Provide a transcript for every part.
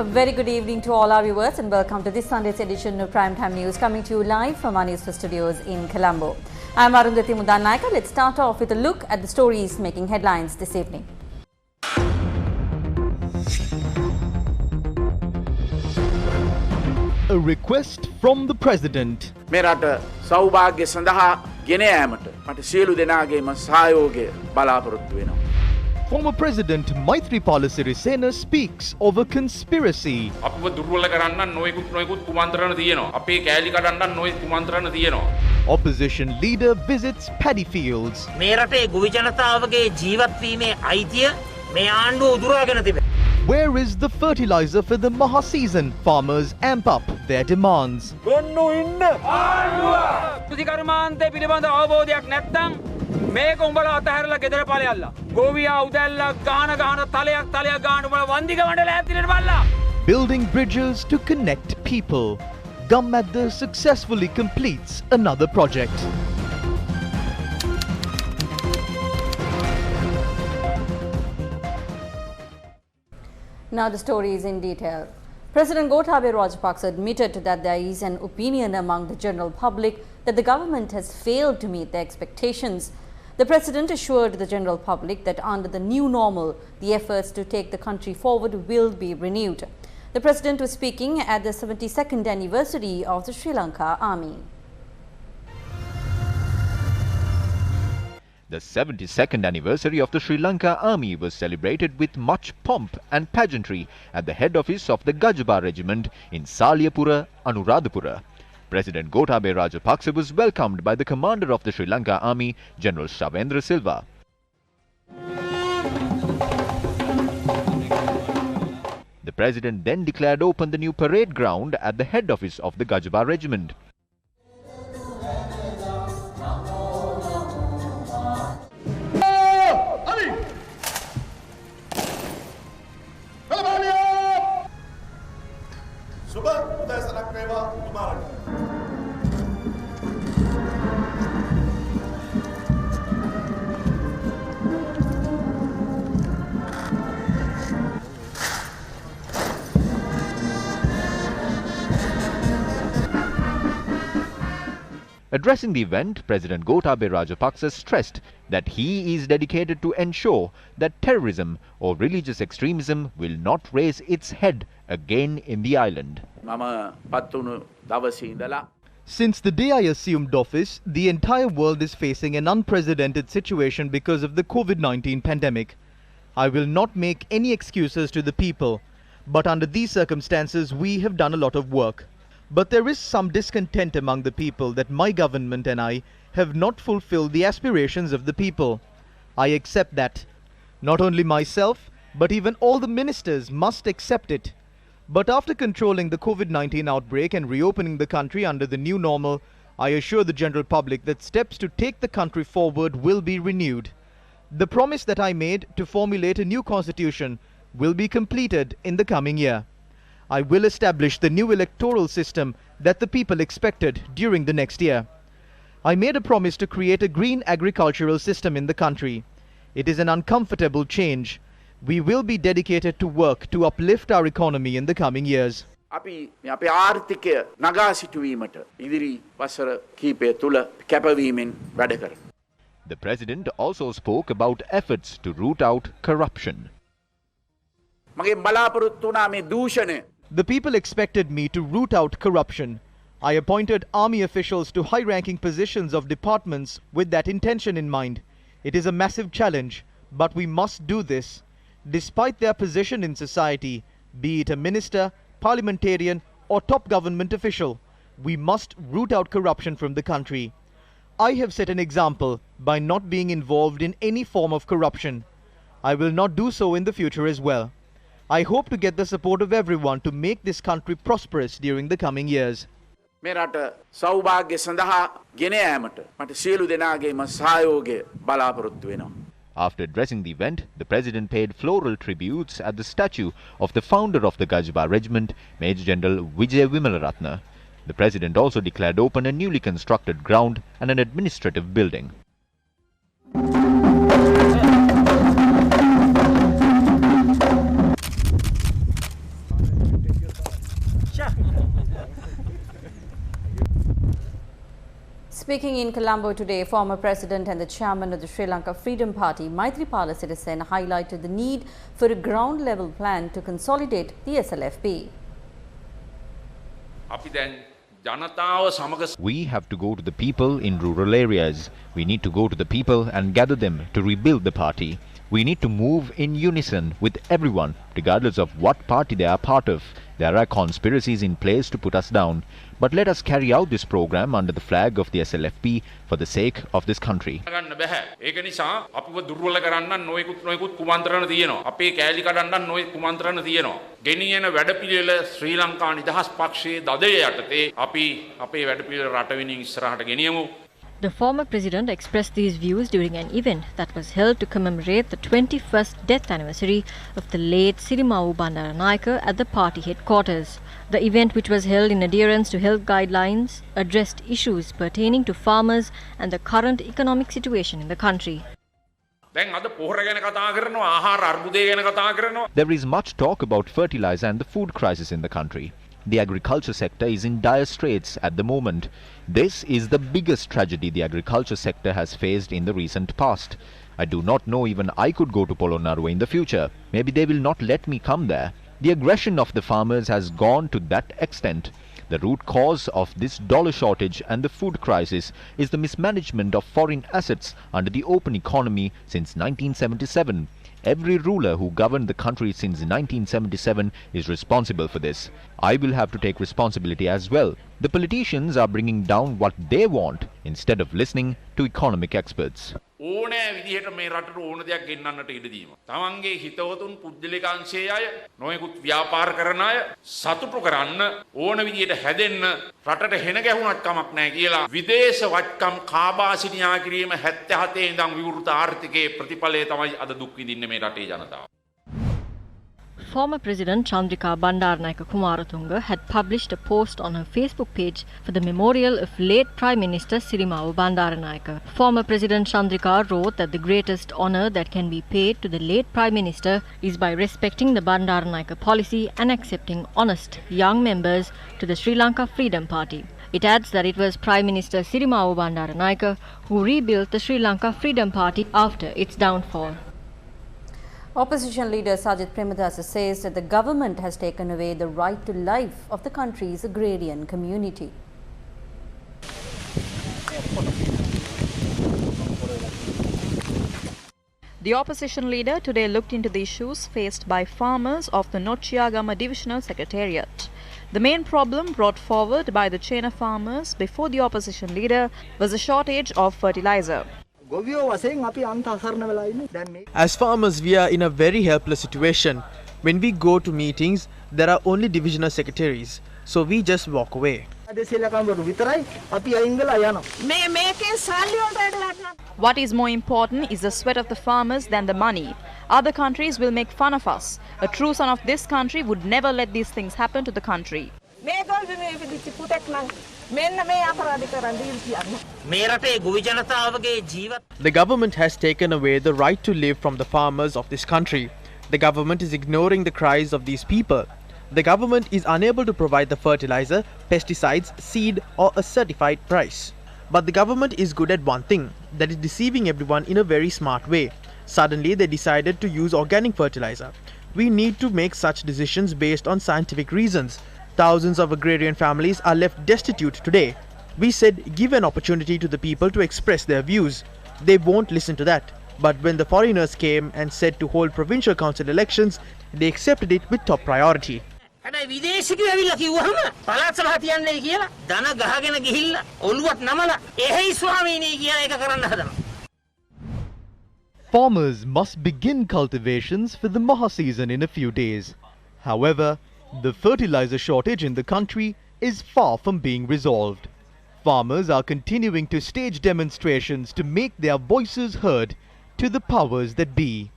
A very good evening to all our viewers and welcome to this Sunday's edition of Primetime News, coming to you live from our Newsfirst studios in Colombo. I'm Arundhati Mudannaika. Let's start off with a look at the stories making headlines this evening. A request from the President. මෙරට සෞභාග්‍ය සඳහා ගෙන යාමට මට සියලු දෙනාගේම සහයෝගය බලාපොරොත්තු වෙනවා. Former President Maithripala Sirisena speaks of a conspiracy. අපව දුර්වල කරන්න නොයෙකුත් කුමන්ත්‍රණ තියෙනවා. අපේ කෑලි කඩන්න නොයෙකුත් කුමන්ත්‍රණ තියෙනවා. Opposition leader visits paddy fields. මේ රටේ ගොවි ජනතාවගේ ජීවත් වීමේ අයිතිය මේ ආණ්ඩුව උදුරාගෙන තිබෙනවා. Where is the fertilizer for the Maha season? Farmers amp up their demands. කෘෂිකර්මාන්තය පිළිබඳ අවබෝධයක් නැත්නම් මේක උඹලා අතහැරලා ගෙදර ඵලයල්ලා. ගෝවියා උදැල්ලා ගහන තලයක් ගහන උඹලා වන්දික මණ්ඩලය ඇතුළට බලලා. Building bridges to connect people. Gammadda successfully completes another project. Now the stories in detail. President Gotabaya Rajapaksa admitted that there is an opinion among the general public that the government has failed to meet their expectations. The President assured the general public that under the new normal, the efforts to take the country forward will be renewed. The President was speaking at the 72nd anniversary of the Sri Lanka Army. The 72nd anniversary of the Sri Lanka Army was celebrated with much pomp and pageantry at the head office of the Gajaba Regiment in Saliyapura, Anuradhapura. President Gotabaya Rajapaksa was welcomed by the commander of the Sri Lanka Army, General Shavendra Silva. The President then declared open the new parade ground at the head office of the Gajaba Regiment. Addressing the event, President Gotabaya Rajapaksa stressed that he is dedicated to ensure that terrorism or religious extremism will not raise its head again in the island. Since the day I assumed office, the entire world is facing an unprecedented situation because of the COVID-19 pandemic. I will not make any excuses to the people, but under these circumstances, we have done a lot of work. But there is some discontent among the people that my government and I have not fulfilled the aspirations of the people. I accept that. Not only myself, but even all the ministers must accept it. But after controlling the COVID-19 outbreak and reopening the country under the new normal, I assure the general public that steps to take the country forward will be renewed. The promise that I made to formulate a new constitution will be completed in the coming year. I will establish the new electoral system that the people expected during the next year. I made a promise to create a green agricultural system in the country. It is an uncomfortable change. We will be dedicated to work to uplift our economy in the coming years. අපි අපේ ආර්ථිකය නගා සිටුවීමට ඉදිරි වසර කිහිපය තුල කැපවීමෙන් වැඩ කරනවා. The President also spoke about efforts to root out corruption. මගේ බලාපොරොත්තු වුණා මේ දූෂණය. The people expected me to root out corruption. I appointed army officials to high-ranking positions of departments with that intention in mind. It is a massive challenge, but we must do this. Despite their position in society, be it a minister, parliamentarian or top government official, we must root out corruption from the country. I have set an example by not being involved in any form of corruption. I will not do so in the future as well. I hope to get the support of everyone to make this country prosperous during the coming years. මේ රට සෞභාග්‍ය සඳහා ගෙන යාමට මට සියලු දෙනාගේම සහයෝගය බලාපොරොත්තු වෙනවා. After addressing the event, the President paid floral tributes at the statue of the founder of the Gajaba Regiment, Major General Vijay Vimalaratna. The President also declared open a newly constructed ground and an administrative building. Speaking in Colombo today, former President and the Chairman of the Sri Lanka Freedom Party, Maithripala Sirisena, highlighted the need for a ground-level plan to consolidate the SLFP. We have to go to the people in rural areas. We need to go to the people and gather them to rebuild the party. We need to move in unison with everyone, regardless of what party they are part of. There are conspiracies in place to put us down. But let us carry out this program under the flag of the SLFP for the sake of this country. The former president expressed these views during an event that was held to commemorate the 21st death anniversary of the late Sirimavu Bandaranayake at the party headquarters. The event, which was held in adherence to health guidelines, addressed issues pertaining to farmers and the current economic situation in the country. There is much talk about fertilizer and the food crisis in the country. The agriculture sector is in dire straits at the moment. This is the biggest tragedy the agriculture sector has faced in the recent past. I do not know even I could go to Polonnaruwa in the future. Maybe they will not let me come there. The aggression of the farmers has gone to that extent. The root cause of this dollar shortage and the food crisis is the mismanagement of foreign assets under the open economy since 1977. Every ruler who governed the country since 1977 is responsible for this. I will have to take responsibility as well. The politicians are bringing down what they want instead of listening to economic experts. ඕනෑ විදිහට මේ රටට ඕන දෙයක් ගෙන්නන්නට ඉඩ දීම. තමන්ගේ හිතවතුන් පුද්ගලිකාංශයේ අය නොයෙකුත් ව්‍යාපාර කරන අය සතුටු කරන්න ඕන විදිහට හැදෙන්න රටට හෙන ගැහුණත් කමක් නැහැ කියලා විදේශ වට්කම් කාබාසිනියා කිරීම 77 ඉඳන් විවෘත ආර්ථිකයේ ප්‍රතිඵලය තමයි අද දුක් විඳින්නේ මේ රටේ ජනතාව. Former President Chandrika Bandaranaike Kumaratunga had published a post on her Facebook page for the memorial of late Prime Minister Sirimavu Bandaranaike. Former President Chandrika wrote that the greatest honour that can be paid to the late Prime Minister is by respecting the Bandaranaike policy and accepting honest young members to the Sri Lanka Freedom Party. It adds that it was Prime Minister Sirimavu Bandaranaike who rebuilt the Sri Lanka Freedom Party after its downfall. Opposition leader Sajith Premadasa says that the government has taken away the right to life of the country's agrarian community. The opposition leader today looked into the issues faced by farmers of the Nochiagama Divisional Secretariat. The main problem brought forward by the Chena farmers before the opposition leader was a shortage of fertilizer. As farmers, we are in a very helpless situation. When we go to meetings, there are only divisional secretaries, so we just walk away. What is more important is the sweat of the farmers than the money. Other countries will make fun of us. A true son of this country would never let these things happen to the country. The government has taken away the right to live from the farmers of this country. The government is ignoring the cries of these people. The government is unable to provide the fertilizer, pesticides, seed or a certified price. But the government is good at one thing, that is deceiving everyone in a very smart way. Suddenly they decided to use organic fertilizer. We need to make such decisions based on scientific reasons. Thousands of agrarian families are left destitute today. We said give an opportunity to the people to express their views. They won't listen to that. But when the foreigners came and said to hold provincial council elections, they accepted it with top priority. Farmers must begin cultivations for the Maha season in a few days. However, the fertilizer shortage in the country is far from being resolved. Farmers are continuing to stage demonstrations to make their voices heard to the powers that be.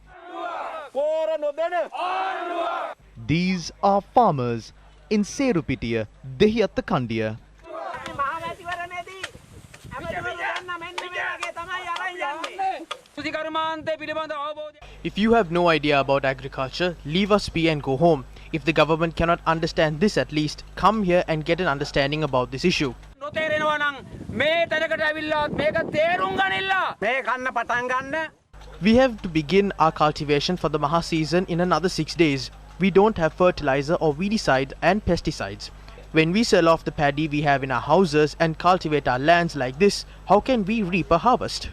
These are farmers in Serupitiya, Dehiyattakandiya. If you have no idea about agriculture, leave us be and go home. If the government cannot understand this, at least come here and get an understanding about this issue. We have to begin our cultivation for the Maha season in another 6 days. We don't have fertilizer or weedicides and pesticides. When we sell off the paddy we have in our houses and cultivate our lands like this, how can we reap a harvest?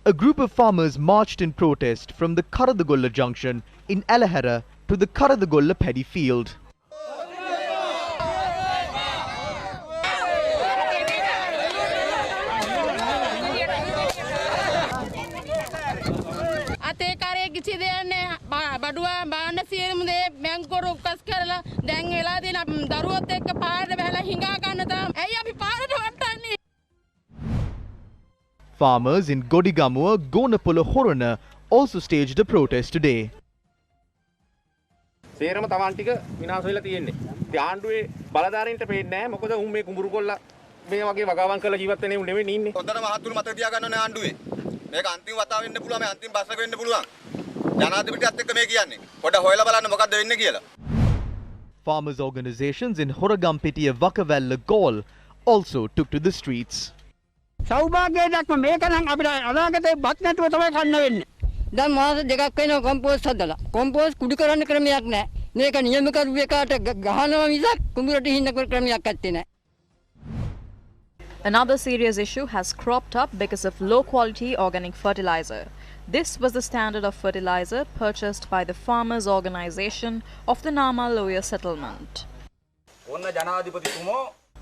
A group of farmers marched in protest from the Karadagolla junction in Alahara to the Karadagolla paddy field. Farmers in Godigamua, Gonapula Horana also staged a protest today. සේරම තමන් ටික විනාශ වෙලා තියෙන්නේ. ඉතින් ආණ්ඩුවේ බලධාරීන්ට පේන්නේ නැහැ. මොකද උන් මේ කුඹුරු කොල්ලා මේ වගේ වගාවන් කරලා ජීවත් වෙන්නේ උන් නෙවෙයි ඉන්නේ. හොඳට මහත්තුරු මතක තියාගන්න ඕනේ ආණ්ඩුවේ. මේක අන්තිම වතාව වෙන්න පුළුවන්, මේ අන්තිම බස්සක වෙන්න පුළුවන්. ජනාධිපතියත් එක්ක මේ කියන්නේ. පොඩ හොයලා බලන්න මොකද්ද වෙන්නේ කියලා. Farmers' organizations in Horagampitiya, Vakavalla, Gaul also took to the streets. සෞභාග්‍යයක්ම මේක නම් අපිට අනාගතේ බත් නැතුව තමයි කන්න වෙන්නේ. දැන් මාස දෙකක් වෙනවා කොම්පෝස්ට් හදලා. කොම්පෝස්ට් කුඩු කරන්න ක්‍රමයක් නැහැ. මේක නියම කරු එකට ගහනවා මිසක් කුඹුරට හින්න ක්‍රමයක් නැත්තේ නැහැ. Another serious issue has cropped up because of low-quality organic fertilizer. This was the standard of fertilizer purchased by the farmers' organization of the Nama Loya settlement.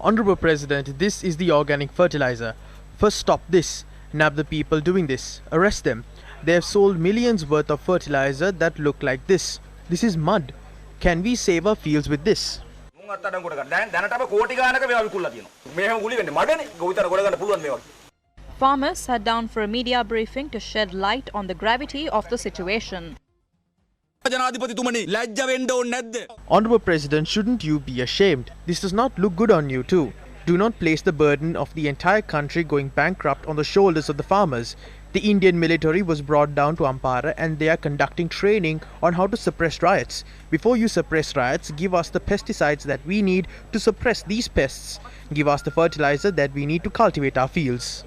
Honorable President, this is the organic fertilizer. First stop this. Nab the people doing this. Arrest them. They have sold millions worth of fertilizer that look like this. This is mud. Can we save our fields with this? Farmers sat down for a media briefing to shed light on the gravity of the situation. Honorable President, shouldn't you be ashamed? This does not look good on you too. Do not place the burden of the entire country going bankrupt on the shoulders of the farmers. The Indian military was brought down to Ampara and they are conducting training on how to suppress riots. Before you suppress riots, give us the pesticides that we need to suppress these pests. Give us the fertilizer that we need to cultivate our fields.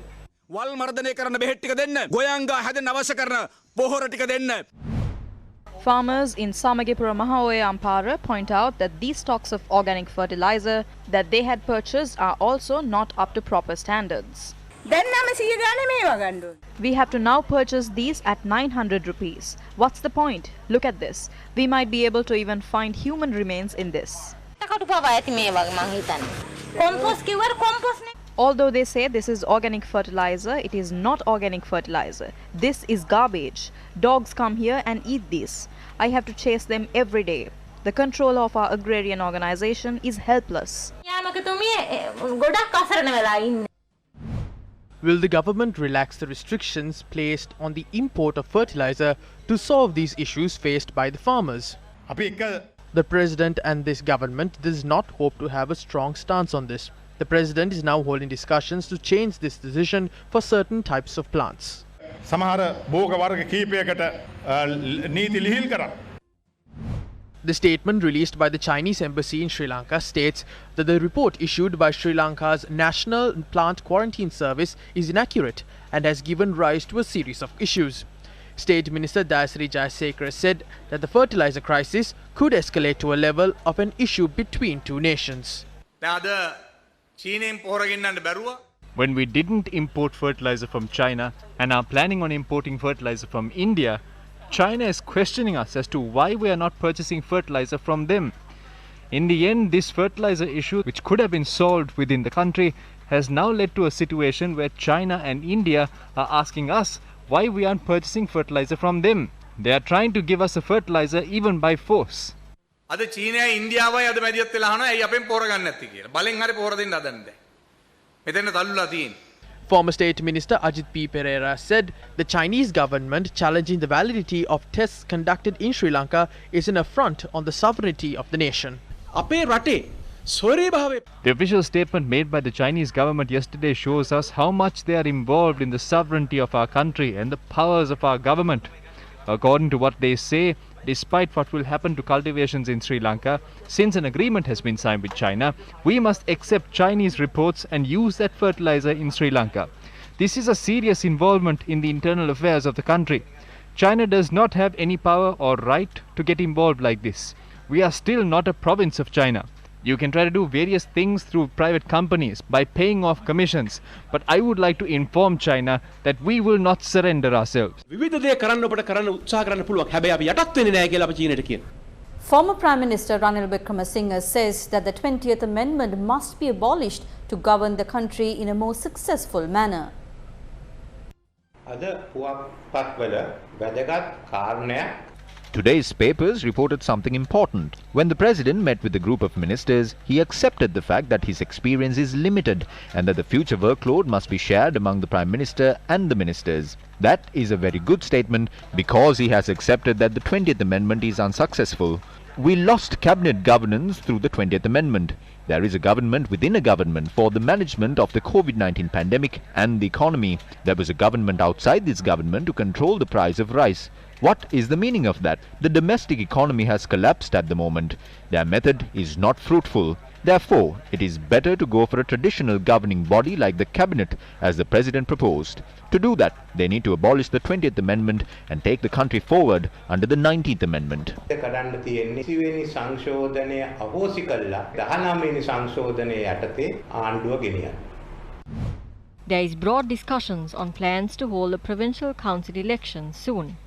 Farmers in Samagipura Mahaoya Ampara point out that these stocks of organic fertilizer that they had purchased are also not up to proper standards. We have to now purchase these at 900 rupees. What's the point? Look at this. We might be able to even find human remains in this. Although they say this is organic fertilizer, it is not organic fertilizer. This is garbage. Dogs come here and eat this. I have to chase them every day. The control of our agrarian organization is helpless. Will the government relax the restrictions placed on the import of fertilizer to solve these issues faced by the farmers? The President and this government does not hope to have a strong stance on this. The President is now holding discussions to change this decision for certain types of plants. The statement released by the Chinese embassy in Sri Lanka states that the report issued by Sri Lanka's National Plant Quarantine Service is inaccurate and has given rise to a series of issues. State Minister Dayasri Jayasekara said that the fertilizer crisis could escalate to a level of an issue between two nations. When we didn't import fertilizer from China and are planning on importing fertilizer from India, China is questioning us as to why we are not purchasing fertilizer from them. In the end, this fertilizer issue, which could have been solved within the country, has now led to a situation where China and India are asking us why we aren't purchasing fertilizer from them. They are trying to give us a fertilizer even by force. Former State Minister Ajit P. Pereira said the Chinese government challenging the validity of tests conducted in Sri Lanka is an affront on the sovereignty of the nation. The official statement made by the Chinese government yesterday shows us how much they are involved in the sovereignty of our country and the powers of our government. According to what they say, despite what will happen to cultivations in Sri Lanka, since an agreement has been signed with China, we must accept Chinese reports and use that fertilizer in Sri Lanka. This is a serious involvement in the internal affairs of the country. China does not have any power or right to get involved like this. We are still not a province of China. You can try to do various things through private companies by paying off commissions, but I would like to inform China that we will not surrender ourselves. Former Prime Minister Ranil Wickremesinghe says that the 20th Amendment must be abolished to govern the country in a more successful manner. Today's papers reported something important. When the president met with the group of ministers, he accepted the fact that his experience is limited and that the future workload must be shared among the prime minister and the ministers. That is a very good statement because he has accepted that the 20th Amendment is unsuccessful. We lost cabinet governance through the 20th Amendment. There is a government within a government for the management of the COVID-19 pandemic and the economy. There was a government outside this government to control the price of rice. What is the meaning of that? The domestic economy has collapsed at the moment. Their method is not fruitful. Therefore, it is better to go for a traditional governing body like the cabinet as the president proposed. To do that, they need to abolish the 20th Amendment and take the country forward under the 19th Amendment. There is broad discussions on plans to hold a provincial council election soon.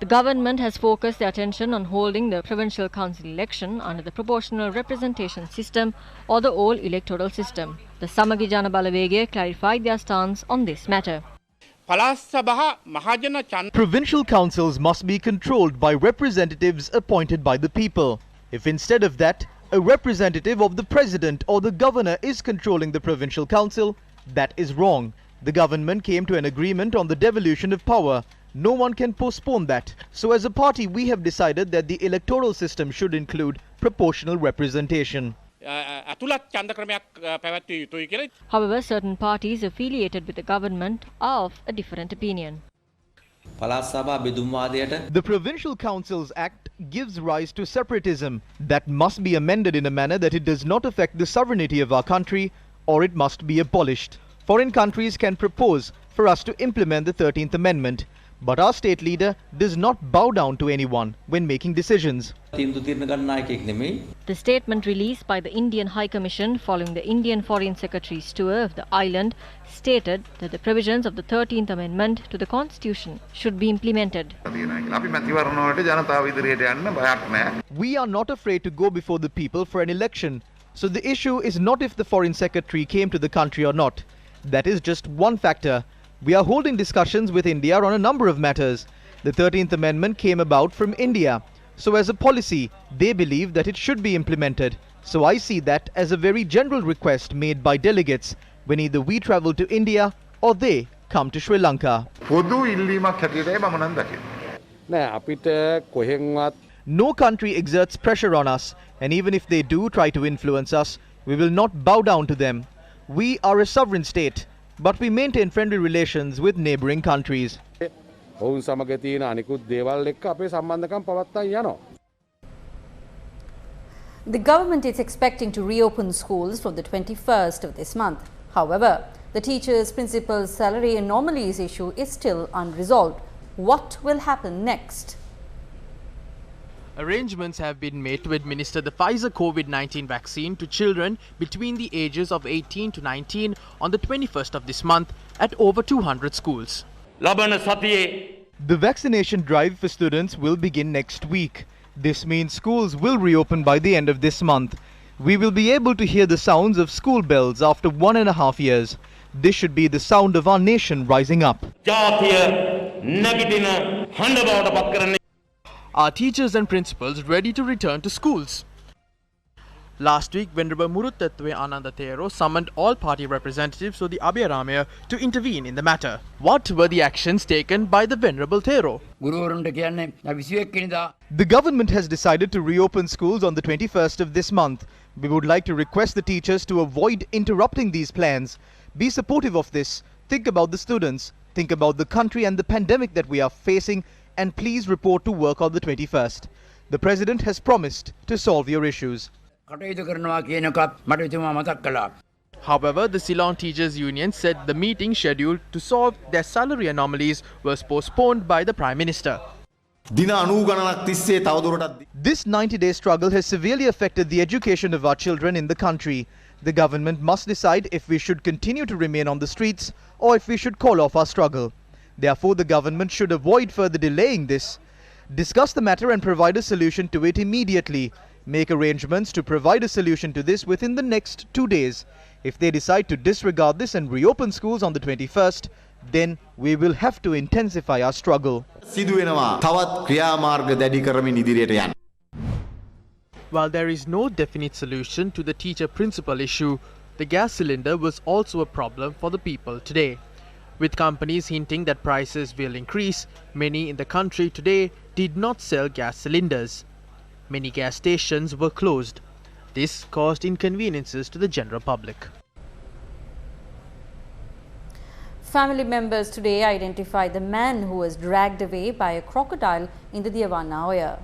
The government has focused their attention on holding the provincial council election under the proportional representation system or the old electoral system. The Samagi Jana Balawege clarified their stance on this matter. Provincial councils must be controlled by representatives appointed by the people. If instead of that, a representative of the president or the governor is controlling the provincial council, that is wrong. The government came to an agreement on the devolution of power. No one can postpone that. So as a party, we have decided that the electoral system should include proportional representation. However, certain parties affiliated with the government are of a different opinion. The Provincial Councils Act gives rise to separatism that must be amended in a manner that it does not affect the sovereignty of our country, or it must be abolished. Foreign countries can propose for us to implement the 13th Amendment, but our state leader does not bow down to anyone when making decisions. The statement released by the Indian High Commission following the Indian Foreign Secretary's tour of the island stated that the provisions of the 13th Amendment to the Constitution should be implemented. We are not afraid to go before the people for an election. So the issue is not if the Foreign Secretary came to the country or not. That is just one factor. We are holding discussions with India on a number of matters. The 13th Amendment came about from India. So as a policy, they believe that it should be implemented. So I see that as a very general request made by delegates when either we travel to India or they come to Sri Lanka. No country exerts pressure on us, and even if they do try to influence us, we will not bow down to them. We are a sovereign state, but we maintain friendly relations with neighboring countries. The government is expecting to reopen schools from the 21st of this month. However, the teachers' principals' salary anomalies issue is still unresolved. What will happen next? Arrangements have been made to administer the Pfizer COVID-19 vaccine to children between the ages of 18 to 19 on the 21st of this month at over 200 schools. The vaccination drive for students will begin next week. This means schools will reopen by the end of this month. We will be able to hear the sounds of school bells after 1.5 years. This should be the sound of our nation rising up. Are teachers and principals ready to return to schools? Last week, Venerable Murutetwe Ananda Thero summoned all party representatives to the Abhiramaya to intervene in the matter. What were the actions taken by the Venerable Thero? The government has decided to reopen schools on the 21st of this month. We would like to request the teachers to avoid interrupting these plans. Be supportive of this. Think about the students. Think about the country and the pandemic that we are facing, and please report to work on the 21st. The President has promised to solve your issues. However, the Ceylon Teachers Union said the meeting scheduled to solve their salary anomalies was postponed by the Prime Minister. This 90-day struggle has severely affected the education of our children in the country. The government must decide if we should continue to remain on the streets or if we should call off our struggle. Therefore, the government should avoid further delaying this. Discuss the matter and provide a solution to it immediately. Make arrangements to provide a solution to this within the next 2 days. If they decide to disregard this and reopen schools on the 21st, then we will have to intensify our struggle. While there is no definite solution to the teacher-principal issue, the gas cylinder was also a problem for the people today. With companies hinting that prices will increase, many in the country today did not sell gas cylinders. Many gas stations were closed. This caused inconveniences to the general public. Family members today identified the man who was dragged away by a crocodile in the Diyawana.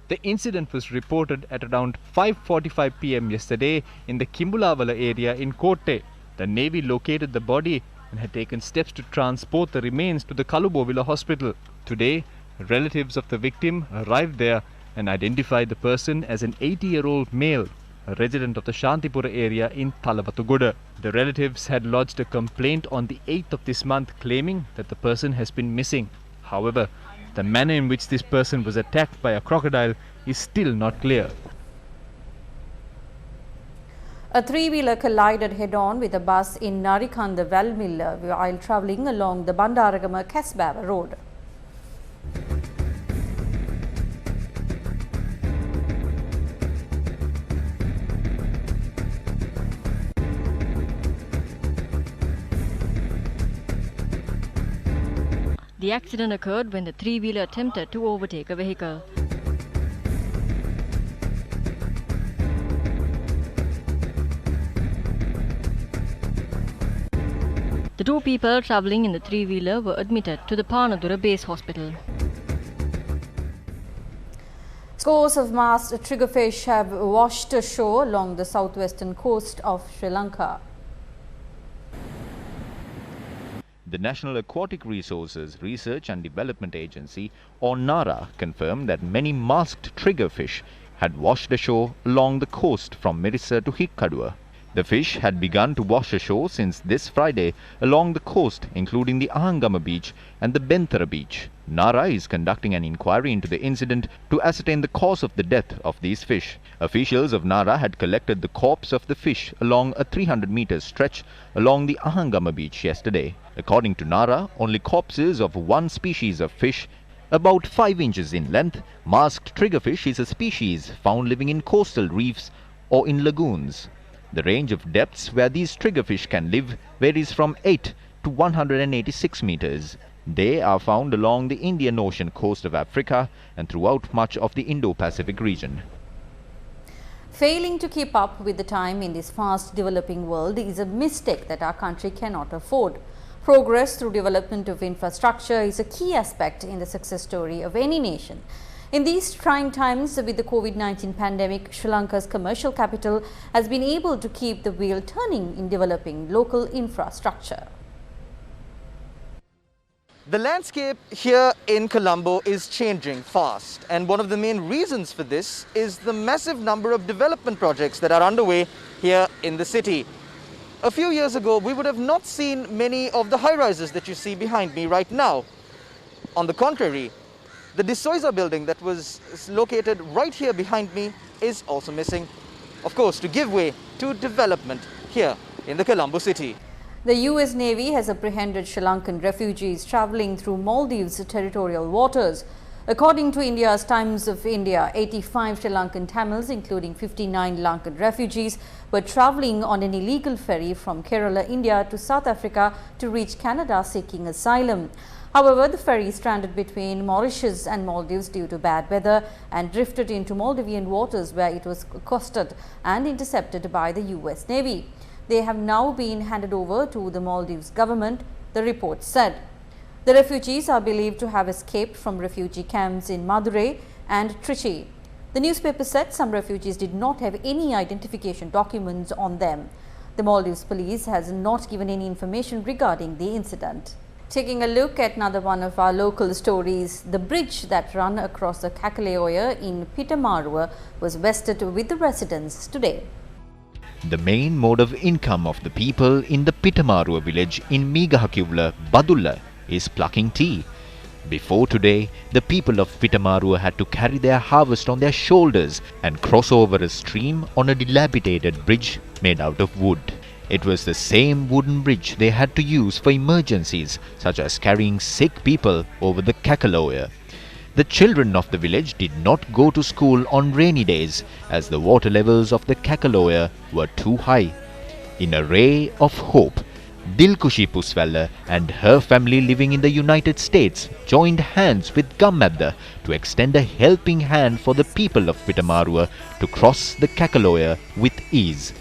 The incident was reported at around 5:45 p.m. yesterday in the Kimbulavala area in Kotte. The Navy located the body and had taken steps to transport the remains to the Kalubovila hospital. Today, relatives of the victim arrived there and identified the person as an 80-year-old male, a resident of the Shantipura area in Talawatugoda. The relatives had lodged a complaint on the 8th of this month claiming that the person has been missing. However, the manner in which this person was attacked by a crocodile is still not clear. A three-wheeler collided head-on with a bus in Narikanda Valmilla while travelling along the Bandaragama Kasbaba road. The accident occurred when the three-wheeler attempted to overtake a vehicle. The two people travelling in the three-wheeler were admitted to the Panadura base hospital. Scores of masked triggerfish have washed ashore along the southwestern coast of Sri Lanka. The National Aquatic Resources Research and Development Agency, or NARA, confirmed that many masked triggerfish had washed ashore along the coast from Mirissa to Hikkadua. The fish had begun to wash ashore since this Friday along the coast, including the Ahangama beach and the Benthara beach. NARA is conducting an inquiry into the incident to ascertain the cause of the death of these fish. Officials of NARA had collected the corpse of the fish along a 300-meter stretch along the Ahangama beach yesterday. According to NARA, only corpses of one species of fish, about 5 inches in length, masked triggerfish is a species found living in coastal reefs or in lagoons. The range of depths where these triggerfish can live varies from 8 to 186 meters. They are found along the Indian Ocean coast of Africa and throughout much of the Indo-Pacific region. Failing to keep up with the time in this fast developing world is a mistake that our country cannot afford. Progress through development of infrastructure is a key aspect in the success story of any nation. In these trying times with the COVID-19 pandemic, Sri Lanka's commercial capital has been able to keep the wheel turning in developing local infrastructure. The landscape here in Colombo is changing fast, and one of the main reasons for this is the massive number of development projects that are underway here in the city. A few years ago, we would have not seen many of the high-rises that you see behind me right now. On the contrary, the De Souza building that was located right here behind me is also missing, of course, to give way to development here in the Colombo city. The US Navy has apprehended Sri Lankan refugees travelling through Maldives' territorial waters. According to India's Times of India, 85 Sri Lankan Tamils, including 59 Lankan refugees, were travelling on an illegal ferry from Kerala, India to South Africa to reach Canada seeking asylum. However, the ferry stranded between Mauritius and Maldives due to bad weather and drifted into Maldivian waters, where it was accosted and intercepted by the US Navy. They have now been handed over to the Maldives government the report said. The refugees are believed to have escaped from refugee camps in Madurai and Trichy. The newspaper said some refugees did not have any identification documents on them. The Maldives police has not given any information regarding the incident. Taking a look at another one of our local stories, the bridge that ran across the Kakaleoya in Pitamarua was vested with the residents today. The main mode of income of the people in the Pitamarua village in Migahakivula, Badulla, is plucking tea. Before today, the people of Pitamarua had to carry their harvest on their shoulders and cross over a stream on a dilapidated bridge made out of wood. It was the same wooden bridge they had to use for emergencies, such as carrying sick people over the Kakaleoya. The children of the village did not go to school on rainy days as the water levels of the Kakaleoya were too high. In a ray of hope, Dilkushi Puswalla and her family living in the United States joined hands with Gammadda to extend a helping hand for the people of Pitamarua to cross the Kakaleoya with ease.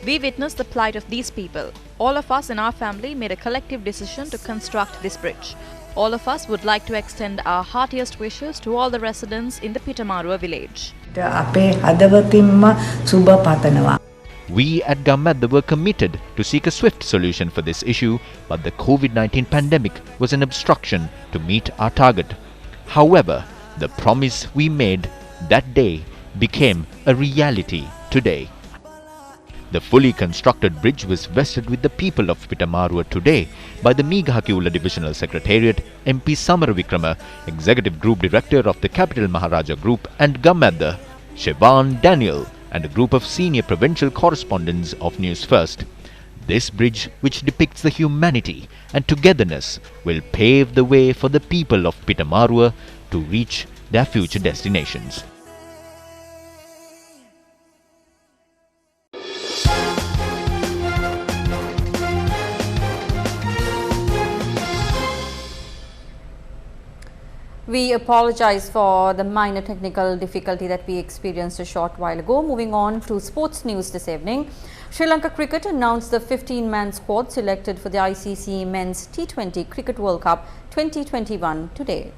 We witnessed the plight of these people. All of us in our family made a collective decision to construct this bridge. All of us would like to extend our heartiest wishes to all the residents in the Pitamarua village. We at Gammadda were committed to seek a swift solution for this issue, but the COVID-19 pandemic was an obstruction to meet our target. However, the promise we made that day became a reality today. The fully constructed bridge was vested with the people of Pitamarua today by the Migahakivula Divisional Secretariat, MP Samaravikrama, Executive Group Director of the Capital Maharaja Group, and Gammadda, Siobhan Daniel, and a group of senior provincial correspondents of Newsfirst. This bridge, which depicts the humanity and togetherness, will pave the way for the people of Pitamarua to reach their future destinations. We apologize for the minor technical difficulty that we experienced a short while ago. Moving on to sports news this evening. Sri Lanka Cricket announced the 15-man squad selected for the ICC Men's T20 Cricket World Cup 2021 today.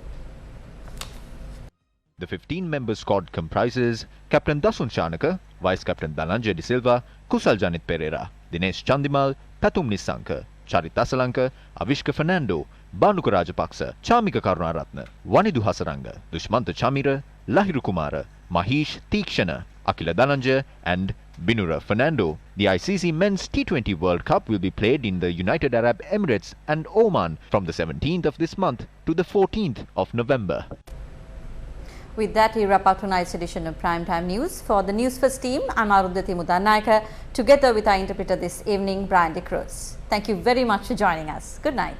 The 15-member squad comprises Captain Dasun Shanaka, Vice Captain Dhananjay De Silva, Kusal Janit Pereira, Dinesh Chandimal, Pathum Nisanka, Charit Asalanka, Avishka Fernando, Banuka Rajapaksa, Chamika Karunaratne, Wanidu Hasaranga, Dushmanta Chamira, Lahiru Kumara, Mahesh Tikshana, Akila Dhananjay and Binura Fernando. The ICC Men's T20 World Cup will be played in the United Arab Emirates and Oman from the 17th of this month to the 14th of November. With that, we wrap up tonight's edition of Primetime News. For the Newsfirst team, I'm Arundhati Mudanayaka, together with our interpreter this evening, Brian De Cruz. Thank you very much for joining us. Good night.